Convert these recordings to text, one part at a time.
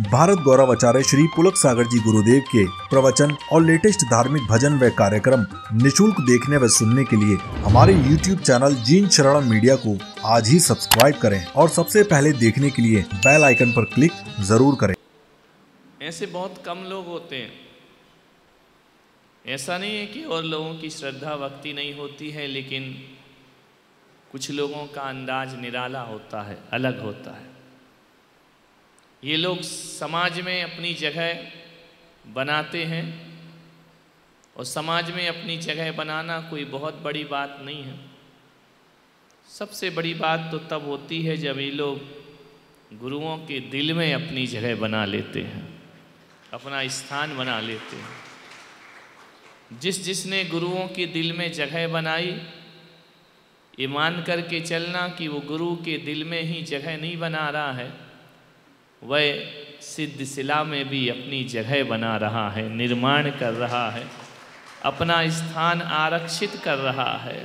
भारत गौरव आचार्य श्री पुलक सागर जी गुरुदेव के प्रवचन और लेटेस्ट धार्मिक भजन व कार्यक्रम निशुल्क देखने व सुनने के लिए हमारे YouTube चैनल जीन शरण मीडिया को आज ही सब्सक्राइब करें और सबसे पहले देखने के लिए बेल आइकन पर क्लिक जरूर करें। ऐसे बहुत कम लोग होते हैं। ऐसा नहीं है कि और लोगों की श्रद्धा भक्ति नहीं होती है, लेकिन कुछ लोगों का अंदाज निराला होता है, अलग होता है। ये लोग समाज में अपनी जगह बनाते हैं और समाज में अपनी जगह बनाना कोई बहुत बड़ी बात नहीं है। सबसे बड़ी बात तो तब होती है जब ये लोग गुरुओं के दिल में अपनी जगह बना लेते हैं, अपना स्थान बना लेते हैं। जिसने गुरुओं के दिल में जगह बनाई, ये मान कर के चलना कि वो गुरु के दिल में ही जगह नहीं बना रहा है, वह सिद्ध शिला में भी अपनी जगह बना रहा है, निर्माण कर रहा है, अपना स्थान आरक्षित कर रहा है,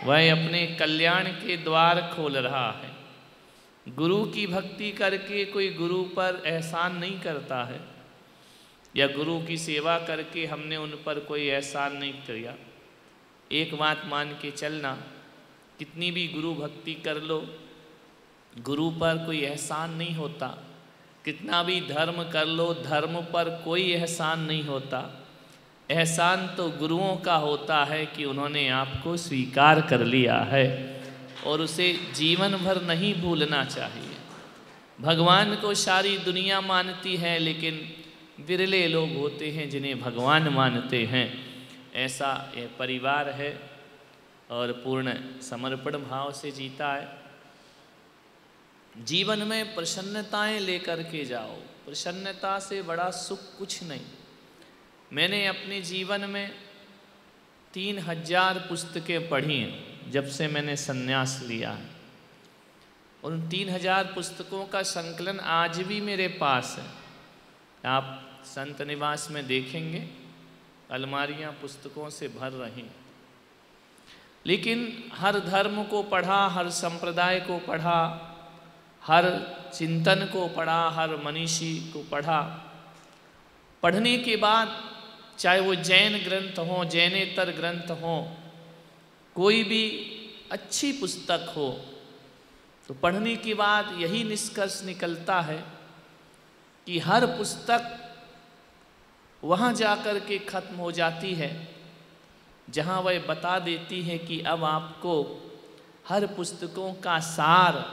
वह अपने कल्याण के द्वार खोल रहा है। गुरु की भक्ति करके कोई गुरु पर एहसान नहीं करता है, या गुरु की सेवा करके हमने उन पर कोई एहसान नहीं किया। एक बात मान के चलना, कितनी भी गुरु भक्ति कर लो, गुरु पर कोई एहसान नहीं होता। कितना भी धर्म कर लो, धर्म पर कोई एहसान नहीं होता। एहसान तो गुरुओं का होता है कि उन्होंने आपको स्वीकार कर लिया है और उसे जीवन भर नहीं भूलना चाहिए। भगवान को सारी दुनिया मानती है, लेकिन विरले लोग होते हैं जिन्हें भगवान मानते हैं। ऐसा यह परिवार है और पूर्ण समर्पण भाव से जीता है। जीवन में प्रसन्नताएं लेकर के जाओ, प्रसन्नता से बड़ा सुख कुछ नहीं। मैंने अपने जीवन में 3000 पुस्तकें पढ़ी हैं जब से मैंने संन्यास लिया है। उन 3000 पुस्तकों का संकलन आज भी मेरे पास है। आप संत निवास में देखेंगे, अलमारियां पुस्तकों से भर रही। लेकिन हर धर्म को पढ़ा, हर संप्रदाय को पढ़ा, हर चिंतन को पढ़ा, हर मनीषी को पढ़ा। पढ़ने के बाद चाहे वो जैन ग्रंथ हो, जैनेतर ग्रंथ हो, कोई भी अच्छी पुस्तक हो, तो पढ़ने के बाद यही निष्कर्ष निकलता है कि हर पुस्तक वहाँ जाकर के खत्म हो जाती है जहाँ वह बता देती है कि अब आपको हर पुस्तकों का सार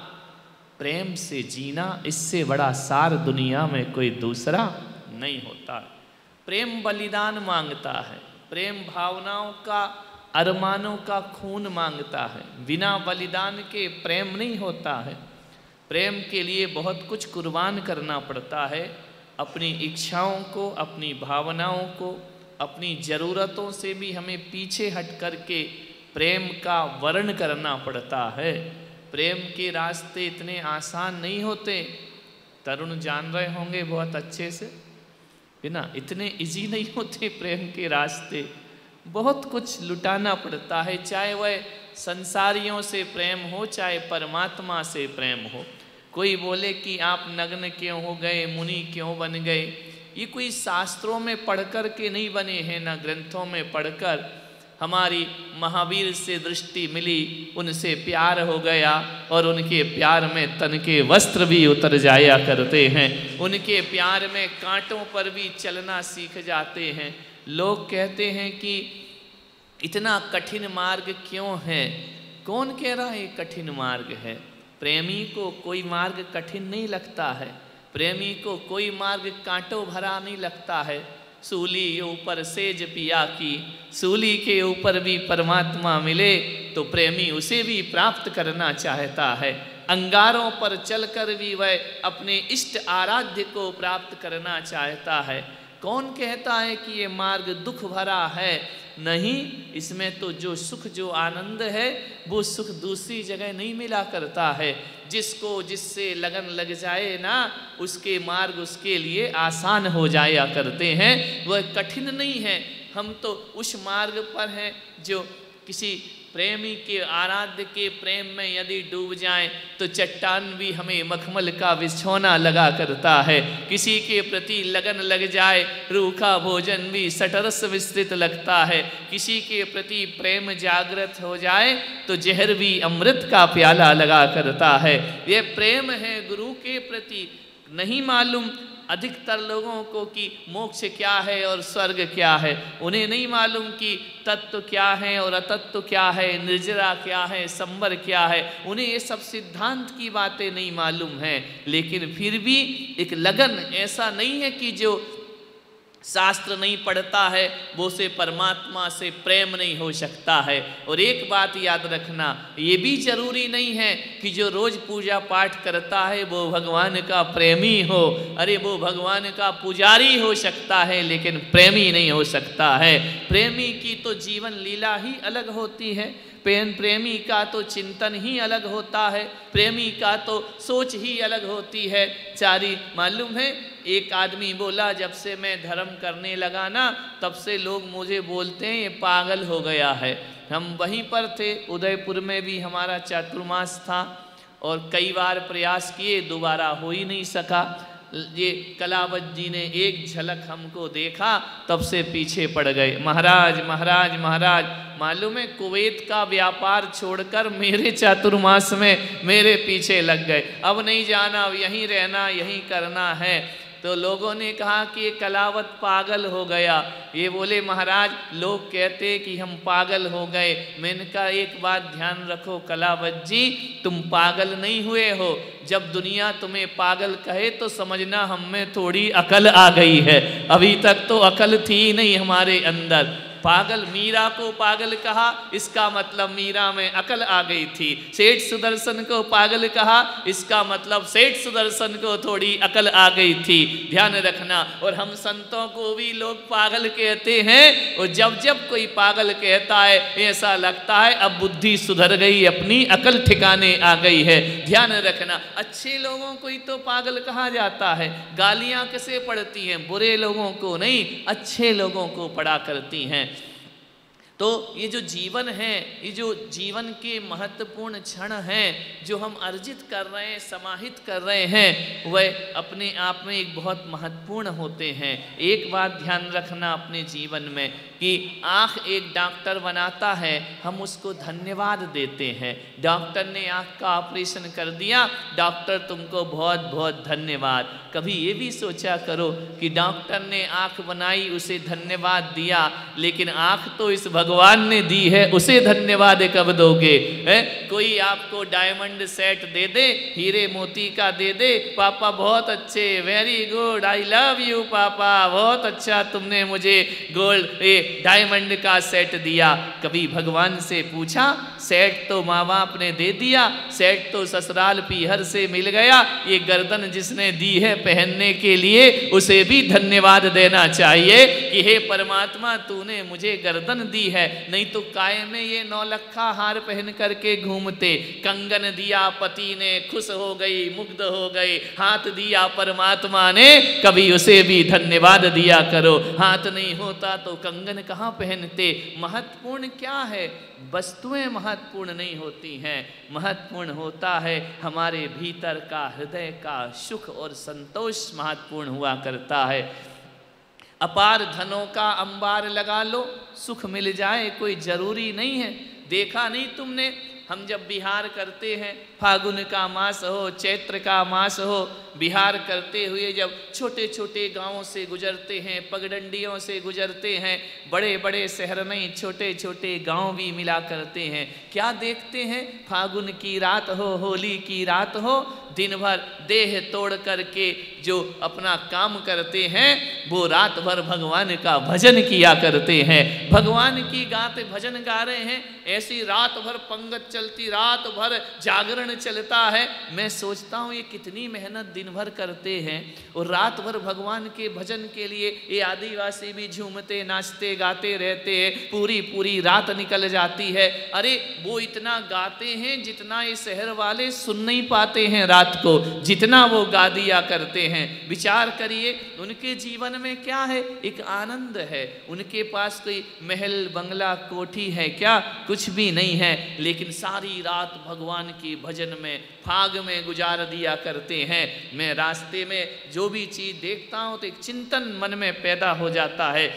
प्रेम से जीना, इससे बड़ा सार दुनिया में कोई दूसरा नहीं होता। प्रेम बलिदान मांगता है, प्रेम भावनाओं का, अरमानों का खून मांगता है। बिना बलिदान के प्रेम नहीं होता है। प्रेम के लिए बहुत कुछ कुर्बान करना पड़ता है। अपनी इच्छाओं को, अपनी भावनाओं को, अपनी ज़रूरतों से भी हमें पीछे हट करके प्रेम का वर्ण करना पड़ता है। प्रेम के रास्ते इतने आसान नहीं होते। तरुण जान रहे होंगे बहुत अच्छे से, है ना, इतने इजी नहीं होते प्रेम के रास्ते। बहुत कुछ लुटाना पड़ता है, चाहे वह संसारियों से प्रेम हो, चाहे परमात्मा से प्रेम हो। कोई बोले कि आप नग्न क्यों हो गए, मुनि क्यों बन गए, ये कोई शास्त्रों में पढ़कर के नहीं बने हैं, ना ग्रंथों में पढ़कर। हमारी महावीर से दृष्टि मिली, उनसे प्यार हो गया और उनके प्यार में तन के वस्त्र भी उतर जाया करते हैं। उनके प्यार में कांटों पर भी चलना सीख जाते हैं। लोग कहते हैं कि इतना कठिन मार्ग क्यों है? कौन कह रहा है कठिन मार्ग है? प्रेमी को कोई मार्ग कठिन नहीं लगता है। प्रेमी को कोई मार्ग कांटों भरा नहीं लगता है। सूली ऊपर सेज पिया की, सूली के ऊपर भी परमात्मा मिले तो प्रेमी उसे भी प्राप्त करना चाहता है। अंगारों पर चलकर भी वह अपने इष्ट आराध्य को प्राप्त करना चाहता है। कौन कहता है कि ये मार्ग दुख भरा है? नहीं, इसमें तो जो सुख, जो आनंद है, वो सुख दूसरी जगह नहीं मिला करता है। जिसको जिससे लगन लग जाए ना, उसके मार्ग उसके लिए आसान हो जाया करते हैं, वह कठिन नहीं है। हम तो उस मार्ग पर हैं जो किसी प्रेमी के आराध्य के प्रेम में यदि डूब जाएं तो चट्टान भी हमें मखमल का बिछौना लगा करता है। किसी के प्रति लगन लग जाए रूखा भोजन भी सटरस विस्तृत लगता है। किसी के प्रति प्रेम जागृत हो जाए तो जहर भी अमृत का प्याला लगा करता है। ये प्रेम है गुरु के प्रति। नहीं मालूम अधिकतर लोगों को कि मोक्ष क्या है और स्वर्ग क्या है। उन्हें नहीं मालूम कि तत्व क्या है और अतत्व क्या है, निर्जरा क्या है, संवर क्या है। उन्हें ये सब सिद्धांत की बातें नहीं मालूम हैं। लेकिन फिर भी एक लगन, ऐसा नहीं है कि जो शास्त्र नहीं पढ़ता है वो से परमात्मा से प्रेम नहीं हो सकता है। और एक बात याद रखना, ये भी जरूरी नहीं है कि जो रोज पूजा पाठ करता है वो भगवान का प्रेमी हो। अरे वो भगवान का पुजारी हो सकता है लेकिन प्रेमी नहीं हो सकता है। प्रेमी की तो जीवन लीला ही अलग होती है। प्रेमी का तो चिंतन ही अलग होता है। प्रेमी का तो सोच ही अलग होती है। चारी मालूम है, एक आदमी बोला जब से मैं धर्म करने लगा ना तब से लोग मुझे बोलते हैं ये पागल हो गया है। हम वहीं पर थे, उदयपुर में भी हमारा चातुर्मास था और कई बार प्रयास किए, दोबारा हो ही नहीं सका। ये कलावत जी ने एक झलक हमको देखा तब से पीछे पड़ गए। महाराज महाराज महाराज, मालूम है कुवैत का व्यापार छोड़कर मेरे चातुर्मास में मेरे पीछे लग गए। अब नहीं जाना, अब यहीं रहना, यहीं करना है। तो लोगों ने कहा कि ये कलावत पागल हो गया। ये बोले महाराज लोग कहते कि हम पागल हो गए। मैंने कहा एक बात ध्यान रखो कलावत जी, तुम पागल नहीं हुए हो। जब दुनिया तुम्हें पागल कहे तो समझना हम में थोड़ी अकल आ गई है। अभी तक तो अकल थी नहीं हमारे अंदर। पागल, मीरा को पागल कहा, इसका मतलब मीरा में अकल आ गई थी। सेठ सुदर्शन को पागल कहा, इसका मतलब सेठ सुदर्शन को थोड़ी अकल आ गई थी। ध्यान रखना। और हम संतों को भी लोग पागल कहते हैं। और जब जब कोई पागल कहता है ऐसा लगता है अब बुद्धि सुधर गई, अपनी अकल ठिकाने आ गई है। ध्यान रखना। अच्छे लोगों को ही तो पागल कहा जाता है। गालियां किसे पड़ती हैं? बुरे लोगों को नहीं, अच्छे लोगों को पड़ा करती हैं। तो ये जो जीवन है, ये जो जीवन के महत्वपूर्ण क्षण हैं जो हम अर्जित कर रहे हैं, समाहित कर रहे हैं, वह अपने आप में एक बहुत महत्वपूर्ण होते हैं। एक बात ध्यान रखना अपने जीवन में कि आँख एक डॉक्टर बनाता है, हम उसको धन्यवाद देते हैं। डॉक्टर ने आँख का ऑपरेशन कर दिया, डॉक्टर तुमको बहुत बहुत धन्यवाद। कभी ये भी सोचा करो कि डॉक्टर ने आँख बनाई, उसे धन्यवाद दिया, लेकिन आँख तो इस भगवान ने दी है, उसे धन्यवाद कब दोगे? कोई आपको डायमंड सेट दे दे, हीरे मोती का दे दे, पापा बहुत अच्छे, very good, I love you पापा, बहुत अच्छा तुमने मुझे गोल्ड डायमंड का सेट दिया। कभी भगवान से पूछा? सेट तो माँ बाप ने दे दिया, सेट तो ससुराल पीहर से मिल गया, ये गर्दन जिसने दी है पहनने के लिए उसे भी धन्यवाद देना चाहिए कि हे परमात्मा तूने मुझे गर्दन दी है, नहीं तो काय में ये नौलखा हार पहन करके घूमते। कंगन दिया पति ने, खुश हो गई, मुग्ध हो गई। हाथ दिया परमात्मा ने, कभी उसे भी धन्यवाद दिया करो। हाथ नहीं होता तो कंगन कहाँ पहनते? महत्वपूर्ण क्या है? वस्तुएं महत्वपूर्ण नहीं होती हैं, महत्वपूर्ण होता है हमारे भीतर का, हृदय का सुख और संतोष महत्वपूर्ण हुआ करता है। अपार धनों का अंबार लगा लो, सुख मिल जाए कोई जरूरी नहीं है। देखा नहीं तुमने, हम जब विहार करते हैं, फागुन का मास हो, चैत्र का मास हो, विहार करते हुए जब छोटे छोटे गांवों से गुजरते हैं, पगडंडियों से गुजरते हैं, बड़े बड़े शहर नहीं छोटे छोटे गांव भी मिला करते हैं, क्या देखते हैं? फागुन की रात हो, होली की रात हो, दिन भर देह तोड़ करके जो अपना काम करते हैं वो रात भर भगवान का भजन किया करते हैं। भगवान की गाते भजन गा रहे हैं, ऐसी रात भर पंगत चलती, रात भर जागरण चलता है। मैं सोचता हूँ ये कितनी मेहनत दिन भर करते हैं और रात भर भगवान के भजन के लिए ये आदिवासी भी झूमते नाचते गाते रहते हैं, पूरी पूरी रात निकल जाती है। अरे वो इतना गाते हैं जितना ये शहर वाले सुन नहीं पाते हैं रात रात को जितना वो गा दिया करते हैं। विचार करिए उनके जीवन में क्या है, एक आनंद है। उनके पास कोई महल बंगला कोठी है क्या, कुछ भी नहीं है, लेकिन सारी रात भगवान की भजन में फाग में गुजार दिया करते हैं। मैं रास्ते में जो भी चीज़ देखता हूँ तो एक चिंतन मन में पैदा हो जाता है।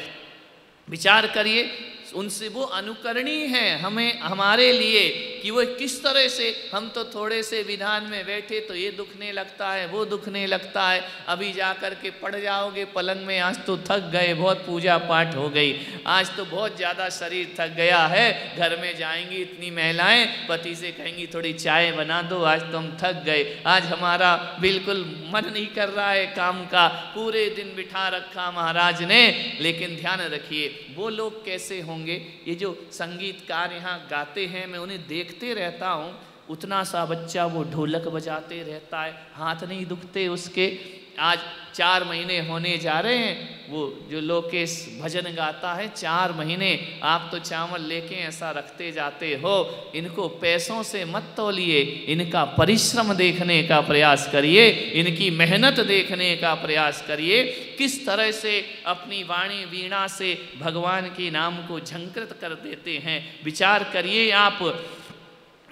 विचार करिए उनसे वो अनुकरणीय हैं हमें, हमारे लिए कि वो किस तरह से, हम तो थोड़े से विधान में बैठे तो ये दुखने लगता है, वो दुखने लगता है, अभी जा कर के पड़ जाओगे पलंग में, आज तो थक गए, बहुत पूजा पाठ हो गई, आज तो बहुत ज़्यादा शरीर थक गया है। घर में जाएंगी इतनी महिलाएं, पति से कहेंगी थोड़ी चाय बना दो, आज तो हम थक गए, आज हमारा बिल्कुल मन नहीं कर रहा है काम का, पूरे दिन बिठा रखा महाराज ने। लेकिन ध्यान रखिए वो लोग कैसे होंगे, ये जो संगीतकार यहाँ गाते हैं, मैं उन्हें देखते रहता हूँ, उतना सा बच्चा वो ढोलक बजाते रहता है, हाथ नहीं दुखते उसके। आज 4 महीने होने जा रहे हैं, वो जो लोकेश भजन गाता है 4 महीने, आप तो चावल लेके ऐसा रखते जाते हो। इनको पैसों से मत तोलिए, इनका परिश्रम देखने का प्रयास करिए, इनकी मेहनत देखने का प्रयास करिए, किस तरह से अपनी वाणी वीणा से भगवान के नाम को झंकृत कर देते हैं। विचार करिए आप,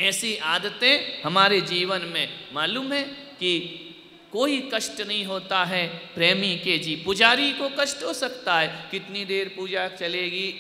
ऐसी आदतें हमारे जीवन में, मालूम है कि कोई कष्ट नहीं होता है प्रेमी के जी। पुजारी को कष्ट हो सकता है, कितनी देर पूजा चलेगी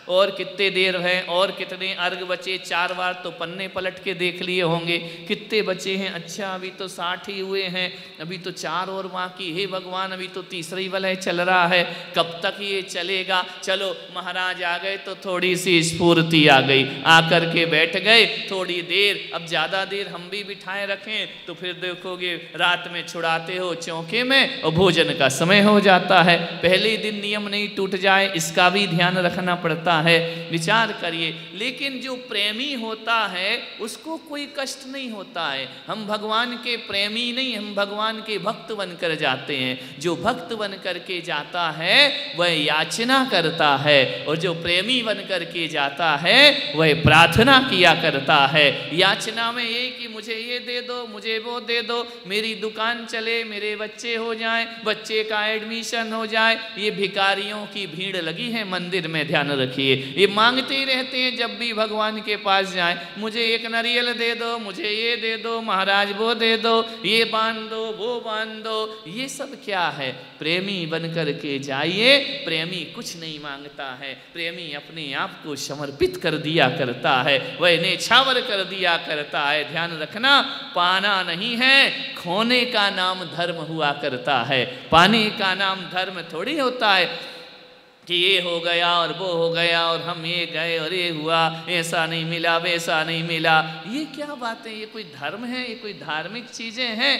और कितने देर है और कितने अर्घ बचे, 4 बार तो पन्ने पलट के देख लिए होंगे, कितने बचे हैं, अच्छा अभी तो 60 ही हुए हैं, अभी तो 4 और बाकी, हे भगवान अभी तो तीसरी वलय चल रहा है, कब तक ये चलेगा। चलो महाराज आ गए तो थोड़ी सी स्फूर्ति आ गई, आकर के बैठ गए थोड़ी देर, अब ज़्यादा देर हम भी बिठाए रखें तो फिर देखोगे रात में छुड़ाते हो चौके में और भोजन का समय हो जाता है। पहले ही दिन नियम नहीं टूट जाए, इसका भी ध्यान रखना पड़ता है। विचार करिए, लेकिन जो प्रेमी होता है उसको कोई कष्ट नहीं होता है। हम भगवान के प्रेमी नहीं, हम भगवान के भक्त बनकर जाते हैं। जो भक्त बन करके जाता है वह याचना करता है, और जो प्रेमी बन करके जाता है वह प्रार्थना किया करता है। याचना में ये कि मुझे ये दे दो, मुझे वो दे दो, मेरी दुकान चले, मेरे बच्चे हो जाएं, बच्चे का एडमिशन हो जाए। ये भिखारियों की भीड़ लगी है मंदिर में, ध्यान रखिए। ये मांगते ही रहते हैं जब भी भगवान के पास जाएं, मुझे एक नारियल दे दो, मुझे ये दे दो, महाराज वो दे दो, ये बांध दो, वो बांध दो। ये सब क्या है? प्रेमी बन कर के जाइए। प्रेमी कुछ नहीं मांगता है, प्रेमी अपने आप को समर्पित कर दिया करता है, वह नेछावर कर दिया करता है। ध्यान रखना, पाना नहीं है, खोने का नाम धर्म हुआ करता है। पाने का नाम धर्म थोड़ी होता है कि ये हो गया और वो हो गया और हम ये गए और ये हुआ, ऐसा नहीं मिला वैसा नहीं मिला। ये क्या बात है? ये कोई धर्म है? ये कोई धार्मिक चीज़ें हैं?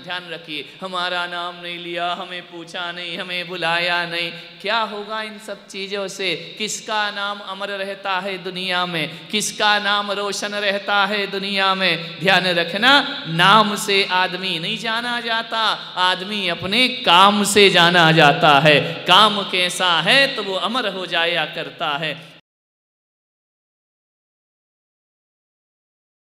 ध्यान रखिए, हमारा नाम नहीं लिया, हमें पूछा नहीं, हमें बुलाया नहीं, क्या होगा इन सब चीज़ों से? किसका नाम अमर रहता है दुनिया में? किसका नाम रोशन रहता है दुनिया में? ध्यान रखना, नाम से आदमी नहीं जाना जाता, आदमी अपने काम से जाना जाता है। काम कैसा है तो वो अमर हो जाया करता है।